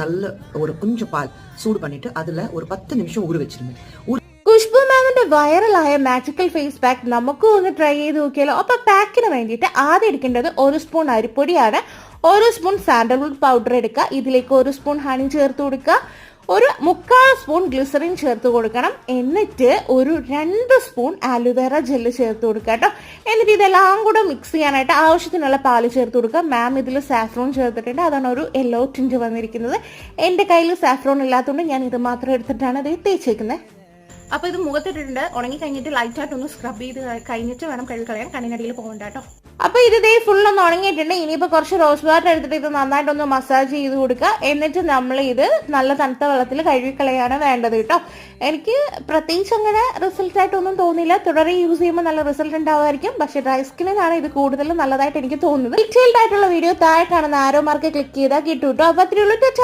நல்ல ஒரு கொஞ்சம் பால் சூடு பண்ணிட்டு அதுல ஒரு 10 நிமிஷம் ஊற வச்சிருங்க. ഖുഷ്ബു മാമിന്റെ വൈറലായ മാജിക്കൽ ഫേസ് പാക്ക് നമുക്കും ഒന്ന് ട്രൈ ചെയ്ത് നോക്കിയാലോ. അപ്പൊ പാക്കിന് വേണ്ടിയിട്ട് ആദ്യം എടുക്കേണ്ടത് 1 സ്പൂൺ അരിപ്പൊടിയാണ്. 1 സ്പൂൺ സാൻഡൽവുഡ് പൗഡർ എടുക്കുക. ഇതിലേക്ക് 1 സ്പൂൺ ഹണി ചേർത്ത് കൊടുക്കുക. ഒരു 3/4 സ്പൂൺ ഗ്ലിസറിൻ ചേർത്ത് കൊടുക്കണം. എന്നിട്ട് ഒരു 2 സ്പൂൺ ആലുവേറ ജെല്ല് ചേർത്ത് കൊടുക്കുക കേട്ടോ. എന്നിട്ട് ഇതെല്ലാം കൂടെ മിക്സ് ചെയ്യാനായിട്ട് ആവശ്യത്തിനുള്ള പാല് ചേർത്ത് കൊടുക്കുക. മാം ഇതിൽ സാഫ്രോൺ ചേർത്തിട്ടുണ്ട്, അതാണ് ഒരു യെല്ലോ ടിഞ്ച് വന്നിരിക്കുന്നത്. എൻ്റെ കയ്യിൽ സാഫ്രോൺ ഇല്ലാത്തതുകൊണ്ട് ഞാൻ ഇത് മാത്രം എടുത്തിട്ടാണ് ഇത് തേച്ചേക്കുന്നത്. അപ്പോൾ ഇത് മുഖത്തിട്ടിട്ടുണ്ട്. ഉണങ്ങി കഴിഞ്ഞിട്ട് ലൈറ്റായിട്ടൊന്ന് സ്ക്രബ് ചെയ്ത് കഴിഞ്ഞിട്ട് വേണം കഴുകി കളയാൻ, കണ്ണിനടിയിൽ പോകണ്ട കേട്ടോ. അപ്പോൾ ഇത് ഇതേ ഫുള്ളൊന്ന് ഉണങ്ങിയിട്ടുണ്ട്. ഇനിയിപ്പോൾ കുറച്ച് റോസ് വാട്ടർ എടുത്തിട്ട് ഇത് നന്നായിട്ടൊന്ന് മസാജ് ചെയ്ത് കൊടുക്കുക. എന്നിട്ട് നമ്മൾ ഇത് നല്ല തണുത്ത വെള്ളത്തിൽ കഴുകി കളയാണ് വേണ്ടത് കേട്ടോ. എനിക്ക് പ്രത്യേകിച്ച് അങ്ങനെ റിസൾട്ടായിട്ടൊന്നും തോന്നിയില്ല. തുടരെ യൂസ് ചെയ്യുമ്പോൾ നല്ല റിസൾട്ട് ഉണ്ടാവുമായിരിക്കും. പക്ഷേ ഡ്രൈ സ്കിന്നിനാണ് ഇത് കൂടുതൽ നല്ലതായിട്ട് എനിക്ക് തോന്നുന്നത്. ഡീറ്റെയിൽഡ് ആയിട്ടുള്ള വീഡിയോ താഴെ കാണുന്ന ആരോ മാർക്ക് ക്ലിക്ക് ചെയ്താൽ കിട്ടും കേട്ടോ. അപ്പോൾ അത്രയുള്ളൂ.